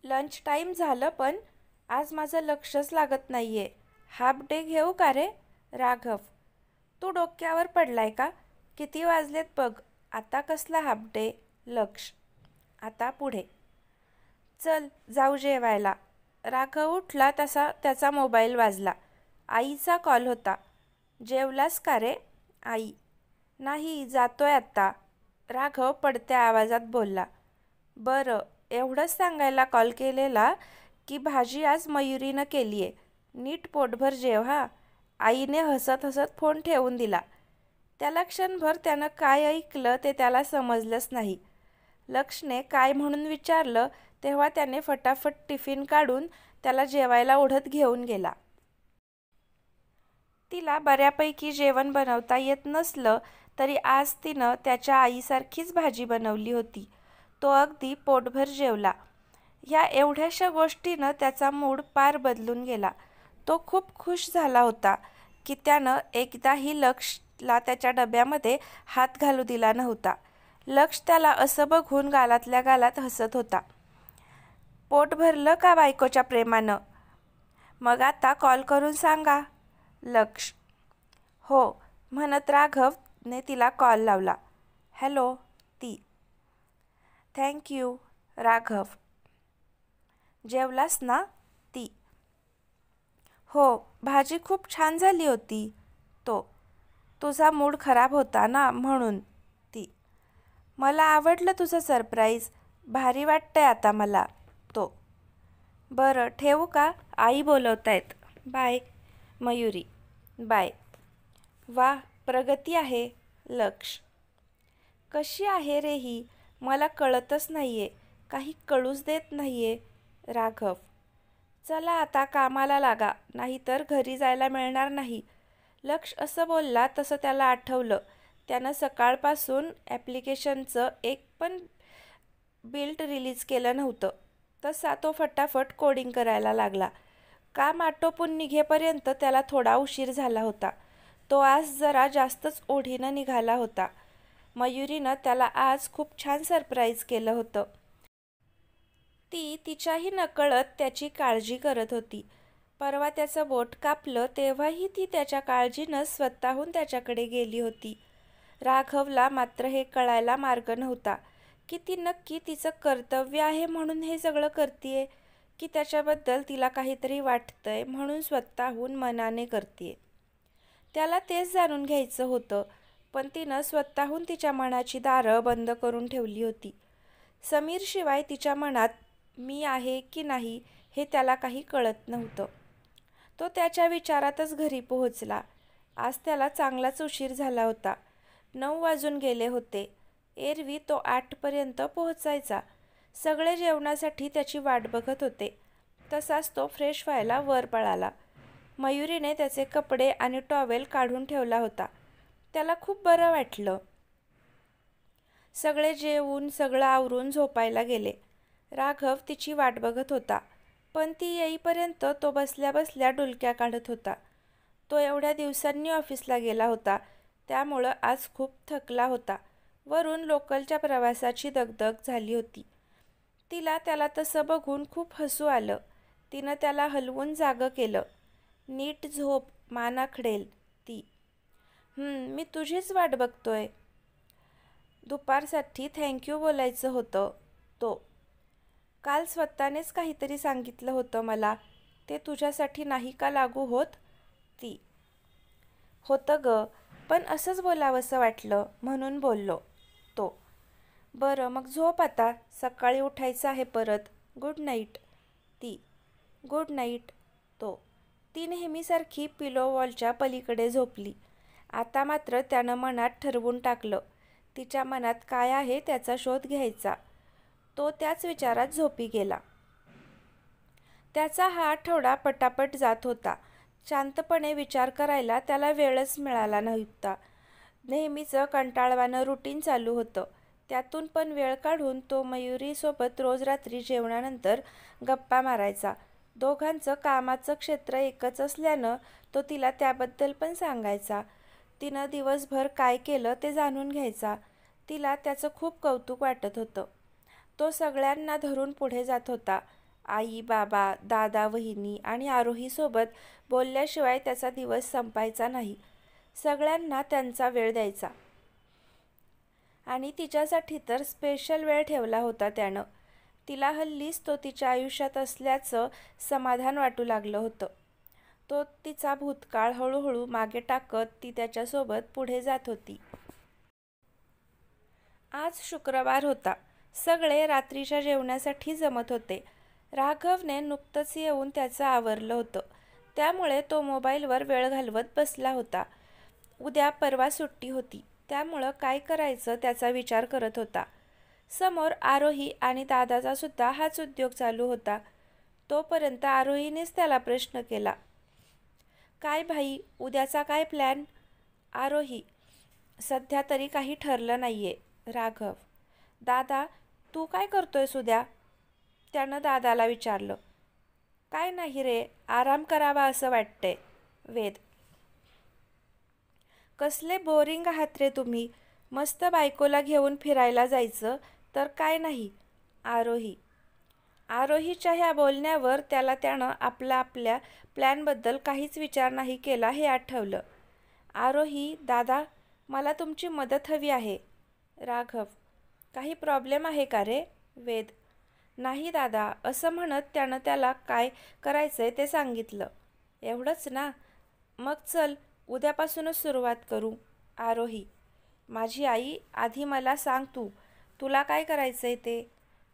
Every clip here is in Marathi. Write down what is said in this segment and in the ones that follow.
लंच टाईम झालं पण आज माझं लक्षच लागत नाहीये. हाफ डे घेऊ का रे? राघव: तू डोक्यावर पडलाय का? किती वाजलेत बघ. आता कसला हाफ डे? लक्ष: आता पुढे. चल जाऊ जेवायला. राघव उठला तसा त्याचा मोबाईल वाजला. आईचा कॉल होता. जेवलास का रे? आई: नाही, जातोय आत्ता. राघव पडत्या आवाजात बोलला. बरं, एवढंच सांगायला कॉल केलेला की भाजी आज मयुरीनं केलीये. नीट पोटभर जेव हा. आईने हसत हसत फोन ठेवून दिला. त्याला क्षणभर त्यानं काय ऐकलं ते त्याला समजलंच नाही. लक्षने काय म्हणून विचारलं तेव्हा त्याने फटाफट टिफिन काढून त्याला जेवायला ओढत घेऊन गेला. तिला बऱ्यापैकी जेवण बनवता येत नसलं तरी आज तिनं त्याच्या आईसारखीच भाजी बनवली होती. तो अगदी पोटभर जेवला. ह्या एवढ्याशा गोष्टीनं त्याचा मूड पार बदलून गेला. तो खूप खुश झाला होता की त्यानं एकदाही लक्षला त्याच्या डब्यामध्ये हात घालू दिला नव्हता. लक्ष त्याला असं बघून गालातल्या गालात हसत होता. पोट भरलं का बायकोच्या प्रेमानं? मग आता कॉल करून सांगा. लक्ष: हो म्हणत राघवने तिला कॉल लावला. हॅलो. ती: थँक्यू. राघव: जेवलास ना? ती: हो, भाजी खूप छान झाली होती. तो: तुझा मूड खराब होता ना म्हणून. ती: मला आवडलं तुझं सरप्राईज. भारी वाटतंय आता मला. तो: बरं ठेवू का? आई बोलवतायत. बाय. मयुरी: बाय. वा, प्रगती आहे. लक्ष: कशी आहे रे ही? मला कळतच नाहीये. काही कळूच देत नाहीये. राघव: चला आता कामाला लागा, नाहीतर घरी जायला मिळणार नाही. लक्ष असं बोलला तसं त्याला आठवलं त्यानं सकाळपासून ॲप्लिकेशनचं एक पण बिल्ट रिलीज केलं नव्हतं. तसा तो फटाफट कोडिंग करायला लागला. काम आटोपून निघेपर्यंत त्याला थोडा उशीर झाला होता. तो आज जरा जास्तच ओढीनं निघाला होता. मयुरीनं त्याला आज खूप छान सरप्राईज केलं होतं. ती तिच्याही नकळत त्याची काळजी करत होती. परवा त्याचं बोट कापलं तेव्हाही ती त्याच्या काळजीनं स्वतःहून त्याच्याकडे गेली होती. राघवला मात्र हे कळायला मार्ग नव्हता की ती नक्की तिचं कर्तव्य आहे म्हणून हे सगळं करतीये की त्याच्याबद्दल तिला काहीतरी वाटतंय म्हणून स्वतःहून मनाने करतीये. त्याला तेच जाणून घ्यायचं होतं, पण तिनं स्वतःहून तिच्या मनाची दारं बंद करून ठेवली होती. समीरशिवाय तिच्या मनात मी आहे की नाही हे त्याला काही कळत नव्हतं. तो त्याच्या विचारातच घरी पोहोचला. आज त्याला चांगलाच उशीर झाला होता. 9 वाजून गेले होते. एरवी तो 8पर्यंत पोहोचायचा. सगळे जेवणासाठी त्याची वाट बघत होते. तसाच तो फ्रेश व्हायला वर पळाला. मयुरीने त्याचे कपडे आणि टॉवेल काढून ठेवला होता. त्याला खूप बरं वाटलं. सगळे जेवून सगळं आवरून झोपायला गेले. राघव तिची वाट बघत होता, पण ती येईपर्यंत तो बसल्या बसल्या डुलक्या काढत होता. तो एवढ्या दिवसांनी ऑफिसला गेला होता, त्यामुळं आज खूप थकला होता. वरून लोकलच्या प्रवासाची दगदग झाली होती. तिला त्याला तसं बघून खूप हसू आलं. तिनं त्याला हलवून जागं केलं. नीट झोप, मान आखडेल. ती: मी तुझीच वाट बघतोय. दुपारसाठी थँक्यू बोलायचं होतं. तो: काल स्वतःनेच काहीतरी सांगितलं होतं मला. ते तुझ्यासाठी नाही का लागू होत? ती: होतं ग, पण असंच बोलावंसं वाटलं म्हणून बोललो. तो: बरं मग झोप आता, सकाळी उठायचं आहे परत. Good night. ती: गुड नाईट. तो: ती नेहमीसारखी पिलो वॉलच्या पलीकडे झोपली. आता मात्र त्यानं मनात ठरवून टाकलं, तिच्या मनात काय आहे त्याचा शोध घ्यायचा. तो त्याच विचारात झोपी गेला. त्याचा हा आठवडा पटापट जात होता. शांतपणे विचार करायला त्याला वेळच मिळाला नव्हता. नेहमीचं कंटाळवाणं रुटीन चालू होतं. त्यातून पण वेळ काढून तो मयुरीसोबत रोज रात्री जेवणानंतर गप्पा मारायचा. दोघांचं कामाचं क्षेत्र एकच असल्यानं तो तिला त्याबद्दल पण सांगायचा. तिनं दिवसभर काय केलं ते जाणून घ्यायचा. तिला त्याचं खूप कौतुक वाटत होतं. तो सगळ्यांना धरून पुढे जात होता. आई, बाबा, दादा, वहिनी आणि आरोहीसोबत बोलल्याशिवाय त्याचा दिवस संपायचा नाही. सगळ्यांना त्यांचा वेळ द्यायचा. आणि तिच्यासाठी तर स्पेशल वेळ ठेवला होता त्यानं. तिला हल्लीच तो तिच्या आयुष्यात असल्याचं समाधान वाटू लागलं होतं. तो तिचा भूतकाळ हळूहळू मागे टाकत ती त्याच्यासोबत पुढे जात होती. आज शुक्रवार होता. सगळे रात्रीच्या जेवणासाठी जमत होते. राघवने नुकतंच येऊन त्याचं आवरलं होतं. त्यामुळे तो मोबाईलवर वेळ घालवत बसला होता. उद्या परवा सुट्टी होती. त्यामुळं काय करायचं त्याचा विचार करत होता. समोर आरोही आणि दादाचा सुद्धा हाच उद्योग चालू होता. तोपर्यंत आरोहीनेच त्याला प्रश्न केला, काय भाई, उद्याचा काय प्लॅन? आरोही, सध्या तरी काही ठरलं नाहीये. राघव, दादा, तू काय करतोयस उद्या? त्यानं दादाला विचारलं. काय नाही रे, आराम करावा असं वाटतंय. वेद, कसले बोरिंग आहात रे तुम्ही. मस्त बायकोला घेऊन फिरायला जायचं तर काय नाही. आरोही. आरोहीच्या ह्या बोलण्यावर त्यानं आपल्या प्लॅनबद्दल काहीच विचार नाही केला हे आठवलं. आरोही, दादा, मला तुमची मदत हवी आहे. राघव, काही प्रॉब्लेम आहे का रे? वेद, नाही दादा, असं म्हणत त्यानं त्याला काय करायचंय ते सांगितलं. एवढंच ना? मग चल, उद्यापासूनच सुरुवात करू. आरोही, माझी आई, आधी मला सांग तुला काय करायचंय ते.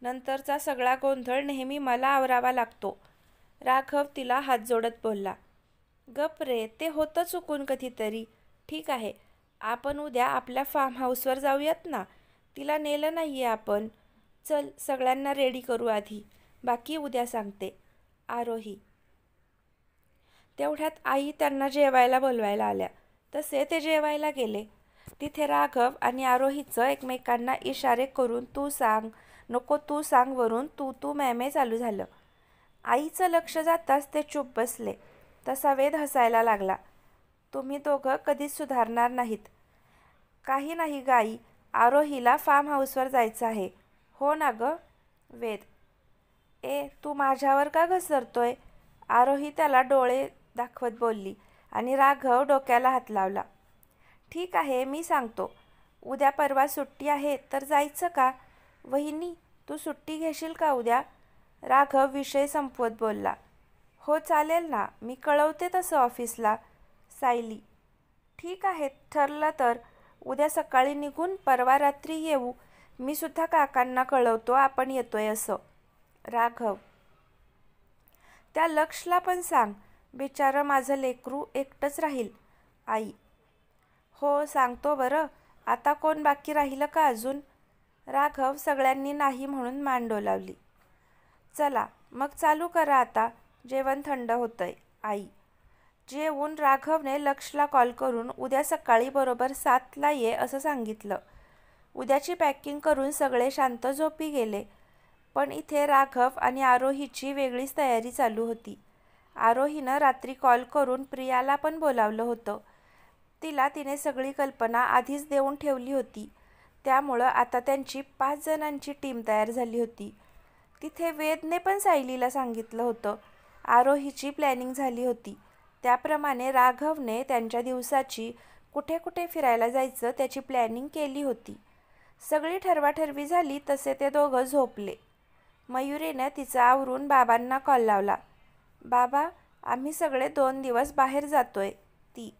नंतरचा सगळा गोंधळ नेहमी मला आवरावा लागतो. राघव तिला हात जोडत बोलला. गप रे, ते होतं चुकून कधीतरी. ठीक आहे, आपण उद्या आपल्या फार्म हाऊसवर जाऊयात ना. तिला नेलं नाहीये आपण. चल, सगळ्यांना रेडी करू आधी, बाकी उद्या सांगते. आरोही. तेवढ्यात आई त्यांना जेवायला बोलवायला आल्या. तसे ते जेवायला गेले. तिथे राघव आणि आरोहीचं एकमेकांना इशारे करून तू सांग, नको तू सांग वरून तू मॅमे चालू झालं. आईचं लक्ष जाताच ते चूप बसले. तसा वेद हसायला लागला. तुम्ही दोघं कधीच सुधारणार नाहीत. काही नाही ग आई, आरोहीला फार्म हाऊसवर जायचं आहे. हो ना ग? वेद, तू माझ्यावर का घसरतोय? आरोही त्याला डोळे दाखवत बोलली आणि राघव डोक्याला हात लावला. ठीक आहे, मी सांगतो. उद्या परवा सुट्टी आहे तर जायचं का? वहिनी, तू सुट्टी घेशील का उद्या? राघव विषय संपवत बोलला. हो चालेल ना, मी कळवते तसं ऑफिसला. सायली, ठीक आहे, ठरलं तर. उद्या सकाळी निघून परवा रात्री येऊ. मी सुद्धा काकांना कळवतो आपण येतोय असं. राघव, त्या लक्षला पण सांग, बिचारं माझं लेकरू एकटंच राहील. आई, हो सांगतो बरं. आता कोण बाकी राहिलं का अजून? राघव सगळ्यांनी नाही म्हणून मान डोलावली. चला मग चालू करा आता, जेवण थंड होतंय. आई. जेवून राघवने लक्षला कॉल करून उद्या सकाळी बरोबर 7ला ये असं सांगितलं. उद्याची पॅकिंग करून सगळे शांत झोपी गेले. पण इथे राघव आणि आरोहीची वेगळीच तयारी चालू होती. आरोहीनं रात्री कॉल करून प्रियाला पण बोलावलं होतं. तिने सगळी कल्पना आधीच देऊन ठेवली होती. त्यामुळं आता त्यांची 5 जणांची टीम तयार झाली होती. तिथे वेदने पण सायलीला सांगितलं होतं. आरोहीची प्लॅनिंग झाली होती. त्याप्रमाणे राघवने त्यांच्या दिवसाची कुठे कुठे फिरायला जायचं त्याची प्लॅनिंग केली होती. सगळी ठरवाठरवी झाली तसे ते दोघं झोपले. मयुरीने तिचं आवरून बाबांना कॉल लावला. बाबा, आम्ही सगळे 2 दिवस बाहेर जातोय. ती,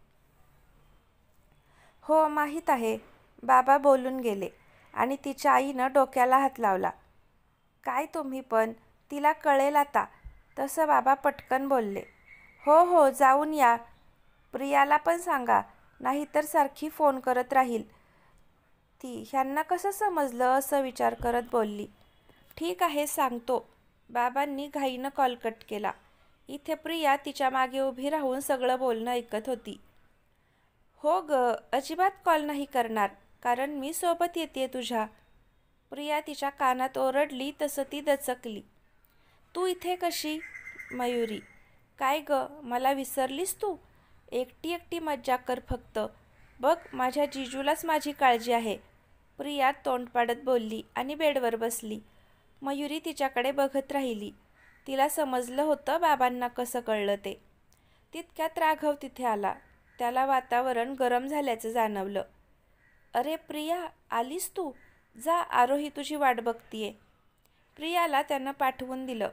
हो माहीत आहे, बाबा बोलून गेले आणि तिच्या आईनं डोक्याला हात लावला. काय तुम्ही पण, तिला कळेल आता. तसं बाबा पटकन बोलले. हो जाऊन या. प्रियाला पण सांगा, नाहीतर सारखी फोन करत राहील. ती, ह्यांना कसं समजलं असं विचार करत बोलली. ठीक आहे, सांगतो. बाबांनी घाईनं कॉल कट केला. इथे प्रिया तिच्या मागे उभी राहून सगळं बोलणं ऐकत होती. हो ग, अजिबात कॉल नाही करणार, कारण मी सोबत येते तुझ्या. प्रिया तिच्या कानात ओरडली तसं ती दचकली. तू इथे कशी? मयुरी, काय ग, मला विसरलीस तू? एकटी एकटी मज्जा कर फक्त. बघ, माझ्या जिजूलाच माझी काळजी आहे. प्रिया तोंड पाडत बोलली आणि बेडवर बसली. मयुरी तिच्याकडे बघत राहिली. तिला समजलं होतं बाबांना कसं कळलं ते. तितक्यात राघव तिथे आला. त्याला वातावरण गरम झाल्याचं जाणवलं. अरे प्रिया, आलीस तू? जा, आरोही तुझी वाट बघतीये. प्रियाला त्यानं पाठवून दिलं.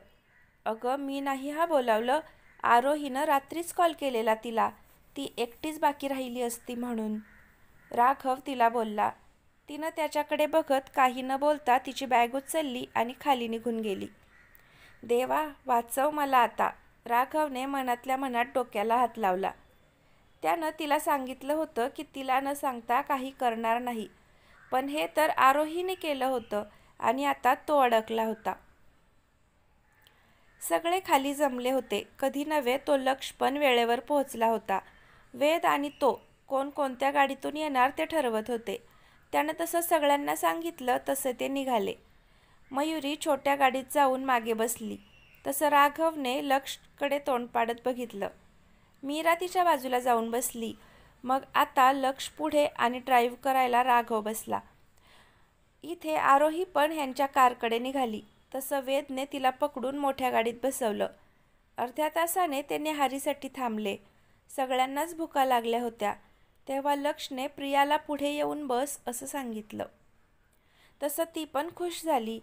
अगं मी नाही हा बोलावलं. आरोहीनं रात्रीच कॉल केलेला तिला. ती एकटीच बाकी राहिली असती म्हणून. राघव तिला बोलला. तिनं त्याच्याकडे बघत काही न बोलता तिची बॅग उचलली आणि खाली निघून गेली. देवा, वाचव मला आता. राघवने मनातल्या मनात डोक्याला हात लावला. त्यानं तिला सांगितलं होतं की तिला न सांगता काही करणार नाही. पण हे तर आरोहीने केलं होतं आणि आता तो अडकला होता. सगळे खाली जमले होते. कधी नव्हे तो लक्ष पण वेळेवर पोहोचला होता. वेद आणि तो कोण कोणत्या गाडीतून येणार ते ठरवत होते. त्यानं तसं सगळ्यांना सांगितलं तसं ते निघाले. मयुरी छोट्या गाडीत जाऊन मागे बसली. तसं राघवने लक्षकडे तोंड पाडत बघितलं. मीरा तिच्या बाजूला जाऊन बसली. मग आता लक्ष पुढे आणि ड्राईव्ह करायला राघव बसला. इथे आरोही पण ह्यांच्या कारकडे निघाली. तसं वेदने तिला पकडून मोठ्या गाडीत बसवलं. अर्ध्या तासाने ते न्याहारीसाठी थांबले. सगळ्यांनाच भुका लागल्या होत्या. तेव्हा लक्षने प्रियाला पुढे येऊन बस असं सांगितलं. तसं ती पण खुश झाली.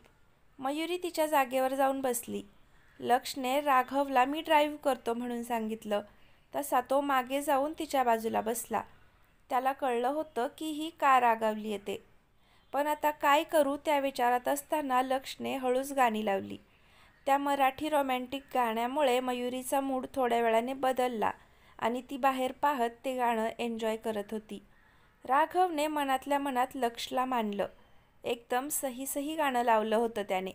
मयुरी तिच्या जागेवर जाऊन बसली. लक्षने राघवला मी ड्राईव्ह करतो म्हणून सांगितलं. तसा तो मागे जाऊन तिच्या बाजूला बसला. त्याला कळलं होतं की ही का रागावली येते. पण आता काय करू त्या विचारात असताना लक्षने हळूच गाणी लावली. त्या मराठी रोमॅन्टिक गाण्यामुळे मयुरीचा मूड थोड्या वेळाने बदलला आणि ती बाहेर पाहत ते गाणं एन्जॉय करत होती. राघवने मनातल्या मनात लक्षला मानलं. एकदम सही सही गाणं लावलं होतं त्याने.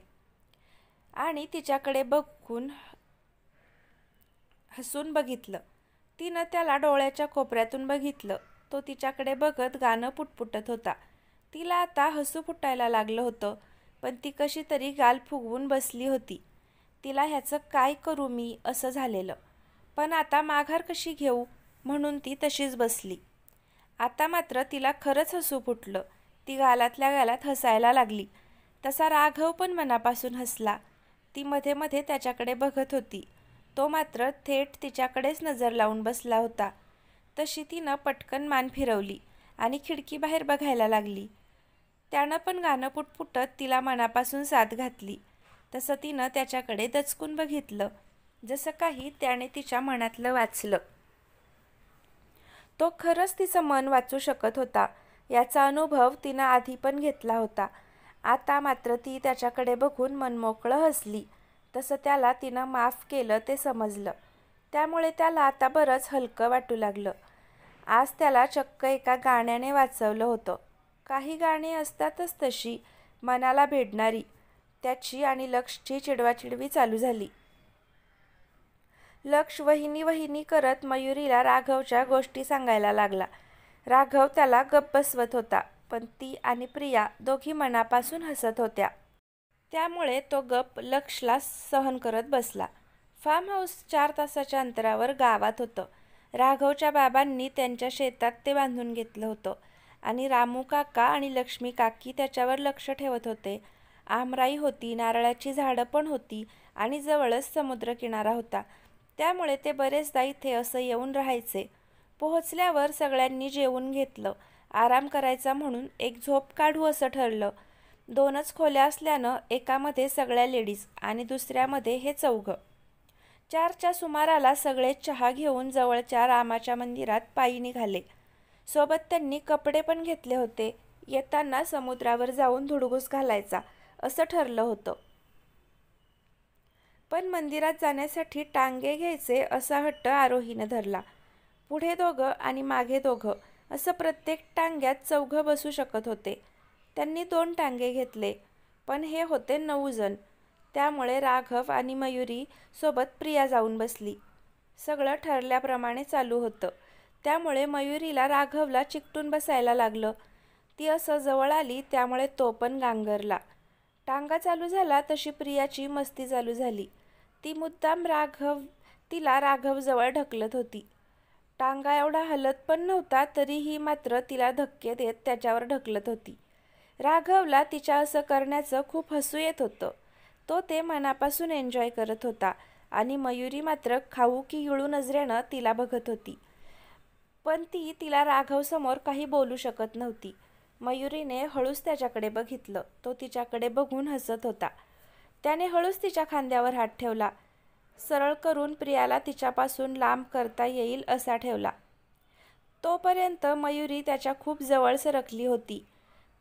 आणि तिच्याकडे बघून हसून बघितलं. तिनं त्याला डोळ्याच्या कोपऱ्यातून बघितलं. तो तिच्याकडे बघत गाणं पुटपुटत होता. तिला आता हसू फुटायला लागलं होतं. पण ती कशी तरी गाल फुगवून बसली होती. तिला ह्याचं काय करू मी असं झालेलं. पण आता माघार कशी घेऊ म्हणून ती तशीच बसली. आता मात्र तिला खरंच हसू फुटलं. ती गालातल्या गालात हसायला लागली. तसा राघव पण मनापासून हसला. ती मध्ये मध्ये त्याच्याकडे बघत होती. तो मात्र थेट तिच्याकडेच नजर लावून बसला होता. तशी तिनं पटकन मान फिरवली आणि खिडकीबाहेर बघायला लागली. त्यानं पण गाणं पुटपुटत तिला मनापासून साथ घातली. तसं तिनं त्याच्याकडे दचकून बघितलं. जसं काही त्याने तिच्या मनातलं वाचलं. तो खरंच तिचं मन वाचू शकत होता. याचा अनुभव तिनं आधी पण घेतला होता. आता मात्र ती त्याच्याकडे बघून मनमोकळं हसली. तसं त्याला तिनं माफ केलं ते समजलं. त्यामुळे त्याला आता बरंच हलकं वाटू लागलं. आज त्याला चक्क एका गाण्याने वाचवलं होतं. काही गाणी असतातच तशी मनाला भेडणारी. त्याची आणि लक्षची चिडवाचिडवी चालू झाली. लक्ष वहिनी वहिनी करत मयुरीला राघवच्या गोष्टी सांगायला लागला. राघव त्याला गप्प बसवत होता. पण ती आणि प्रिया दोघी मनापासून हसत होत्या. त्यामुळे तो गप लक्षला सहन करत बसला. फार्म हाऊस 4 तासाच्या अंतरावर गावात होतं. राघवच्या बाबांनी त्यांच्या शेतात ते बांधून घेतलं होतं आणि रामू काका आणि लक्ष्मी काकी त्याच्यावर लक्ष ठेवत होते. आमराई होती, नारळाची झाडं पण होती आणि जवळच समुद्रकिनारा होता. त्यामुळे ते बरेचदा इथे असं येऊन राहायचे. पोहोचल्यावर सगळ्यांनी जेवून घेतलं. आराम करायचा म्हणून एक झोप काढू असं ठरलं. 2च खोल्या असल्यानं एकामध्ये सगळ्या लेडीज आणि दुसऱ्यामध्ये हे चौघं. 4च्या सुमाराला सगळे चहा घेऊन जवळच्या रामाच्या मंदिरात पायी निघाले. सोबत त्यांनी कपडे पण घेतले होते. येताना समुद्रावर जाऊन धुडगूस घालायचा असं ठरलं होतं. पण मंदिरात जाण्यासाठी टांगे घ्यायचे असा हट्ट आरोहीनं धरला. पुढे 2 आणि मागे 2 असं प्रत्येक टांग्यात 4 बसू शकत होते. त्यांनी 2 टांगे घेतले. पण हे होते 9 जण. त्यामुळे राघव आणि मयुरी सोबत प्रिया जाऊन बसली. सगळं ठरल्याप्रमाणे चालू होतं. त्यामुळे मयुरीला राघवला चिकटून बसायला लागलं. ती असं जवळ आली त्यामुळे तो पण गांगरला. टांगा चालू झाला तशी प्रियाची मस्ती चालू झाली. ती मुद्दाम तिला राघवजवळ ढकलत होती. टांगा एवढा हलत पण नव्हता तरीही मात्र तिला धक्के देत त्याच्यावर ढकलत होती. राघवला तिच्या असं करण्याचं खूप हसू येत होतं. तो ते मनापासून एन्जॉय करत होता आणि मयुरी मात्र खाऊ की गिळू नजरेनं तिला बघत होती. पण ती तिला राघवसमोर काही बोलू शकत नव्हती. मयुरीने हळूच त्याच्याकडे बघितलं. तो तिच्याकडे बघून हसत होता. त्याने हळूच तिच्या खांद्यावर हात ठेवला. सरळ करून प्रियाला तिच्यापासून लांब करता येईल असा ठेवला. तोपर्यंत मयुरी त्याच्या खूप जवळ सरकली होती.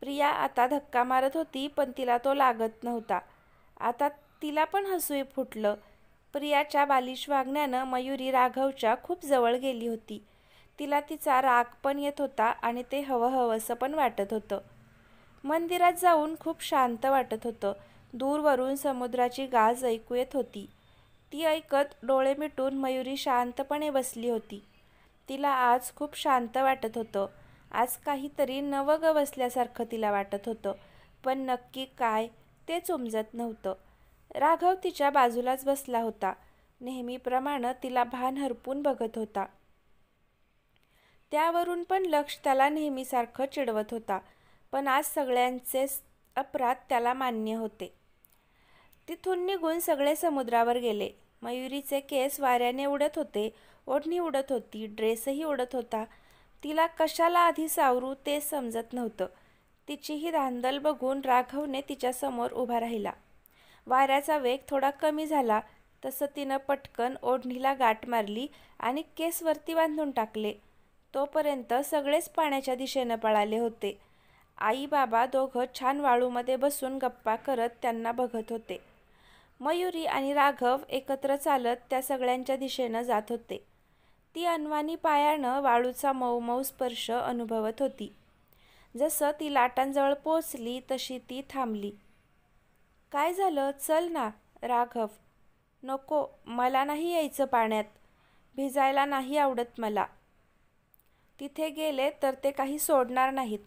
प्रिया आता धक्का मारत होती, पण तिला तो लागत नव्हता. आता तिला पण हसू फुटलं. प्रियाच्या बालिश वागण्यानं मयुरी राघवच्या खूप जवळ गेली होती. तिला तिचा राग पण येत होता आणि ते हवंहवंसं पण वाटत होतं. मंदिरात जाऊन खूप शांत वाटत होतं. दूरवरून समुद्राची गाज ऐकू येत होती. ती ऐकत डोळे मिटून मयुरी शांतपणे बसली होती. तिला आज खूप शांत वाटत होतं. आज काहीतरी नवं बसल्यासारखं तिला वाटत होतं, पण नक्की काय तेच उमजत नव्हतं. राघव तिच्या बाजूलाच बसला होता. नेहमीप्रमाणे तिला भान हरपून बघत होता. त्यावरून पण लक्ष त्याला नेहमीसारखं चिडवत होता, पण आज सगळ्यांचे अपराध त्याला मान्य होते. तिथून निघून सगळे समुद्रावर गेले. मयुरीचे केस वाऱ्याने उडत होते, ओढणी उडत होती, ड्रेसही उडत होता. तिला कशाला आधी सावरू ते समजत नव्हतं. तिची ही धांदल बघून राघवने तिच्यासमोर उभा राहिला. वाऱ्याचा वेग थोडा कमी झाला तसं तिनं पटकन ओढणीला गाठ मारली आणि केस वरती बांधून टाकले. तोपर्यंत सगळेच पाण्याच्या दिशेनं पळाले होते. आई बाबा दोघं छान वाळूमध्ये बसून गप्पा करत त्यांना बघत होते. मयुरी आणि राघव एकत्र चालत त्या सगळ्यांच्या दिशेनं जात होते. ती अनवाणी पायानं वाळूचा मऊ स्पर्श अनुभवत होती. जसं ती लाटांजवळ पोचली तशी ती थांबली. काय झालं? चल ना. राघव, नको, मला नाही यायचं पाण्यात. भिजायला नाही आवडत मला. तिथे गेले तर ते काही सोडणार नाहीत.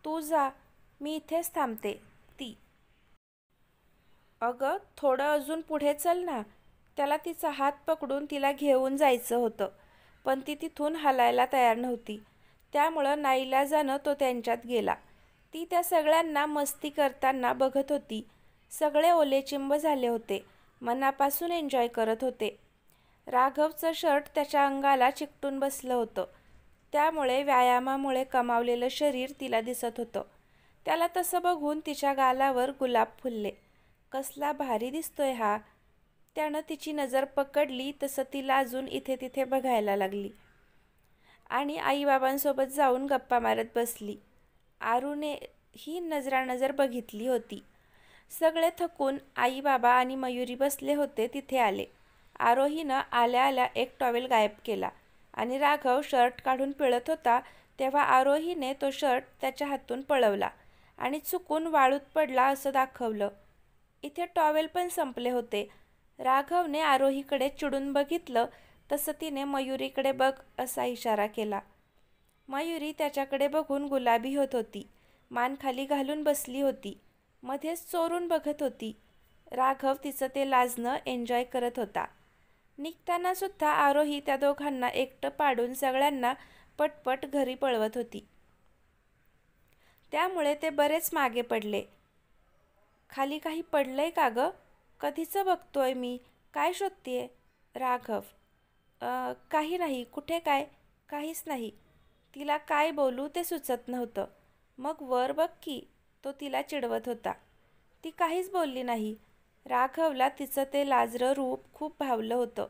तू जा, मी इथेच थांबते. ती, अगं थोडं अजून पुढे चल ना. त्याला तिचा हात पकडून तिला घेऊन जायचं होतं, पण ती तिथून हलायला तयार नव्हती. त्यामुळं नाईलाजानं तो त्यांच्यात गेला. ती त्या सगळ्यांना मस्ती करताना बघत होती. सगळे ओलेचिंब झाले होते, मनापासून एन्जॉय करत होते. राघवचं शर्ट त्याच्या अंगाला चिकटून बसलं होतं. त्यामुळे व्यायामामुळे कमावलेलं शरीर तिला दिसत होतं. त्याला तसं बघून तिच्या गालावर गुलाब फुलले. कसला भारी दिसतोय हा. त्यानं तिची नजर पकडली तसं तिला अजून इथे तिथे बघायला लागली आणि आईबाबांसोबत जाऊन गप्पा मारत बसली. आरूने ही नजरानजर बघितली होती. सगळे थकून आई बाबा आणि मयुरी बसले होते तिथे आले. आरोहीनं आल्या आल्या एक टॉवेल गायब केला आणि राघव शर्ट काढून पिळत होता तेव्हा आरोहीने तो शर्ट त्याच्या हातून पळवला आणि चुकून वाळूत पडला असं दाखवलं. इथे टॉवेल पण संपले होते. राघवने आरोहीकडे चिडून बघितलं तसं तिने मयुरीकडे बघ असा इशारा केला. मयुरी त्याच्याकडे बघून गुलाबी होत होती. मान खाली घालून बसली होती. मध्येच चोरून बघत होती. राघव तिचं ते लाजणं एन्जॉय करत होता. निघताना सुद्धा आरोही त्या दोघांना एकटं पाडून सगळ्यांना पटपट घरी पळवत होती. त्यामुळे ते बरेच मागे पडले. खाली काही पडलंय का गं? कधीचं बघतोय मी. काय शोधतेय? राघव, काही नाही. कुठे काय? काहीच नाही. तिला काय बोलू ते सुचत नव्हतं. मग वर बघ की, तो तिला चिडवत होता. ती काहीच बोलली नाही. राघवला तिचं ते लाजरं रूप खूप भावलं होतं.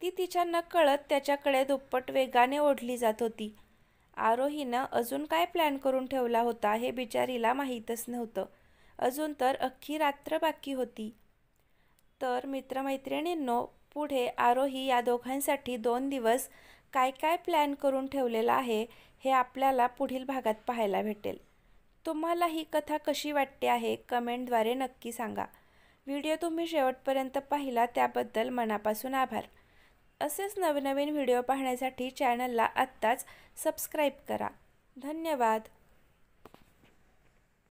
ती तिच्या नकळत त्याच्याकडे दुप्पट वेगाने ओढली जात होती. आरोहीनं अजून काय प्लॅन करून ठेवला होता हे बिचारीला माहीतच नव्हतं. अजून तर अख्खी रात्र बाकी होती. तर मित्रमैत्रिणींनो, पुढे आरोही या दोघांसाठी 2 दिवस काय काय प्लॅन करून ठेवलेला आहे हे आपल्याला पुढील भागात पाहायला भेटेल. तुम्हाला ही कथा कशी वाटते आहे कमेंटद्वारे नक्की सांगा. व्हिडिओ तुम्ही शेवटपर्यंत पाहिला त्याबद्दल मनापासून आभार. असेच नवनवीन व्हिडिओ पाहण्यासाठी चॅनलला आत्ताच सबस्क्राईब करा. धन्यवाद.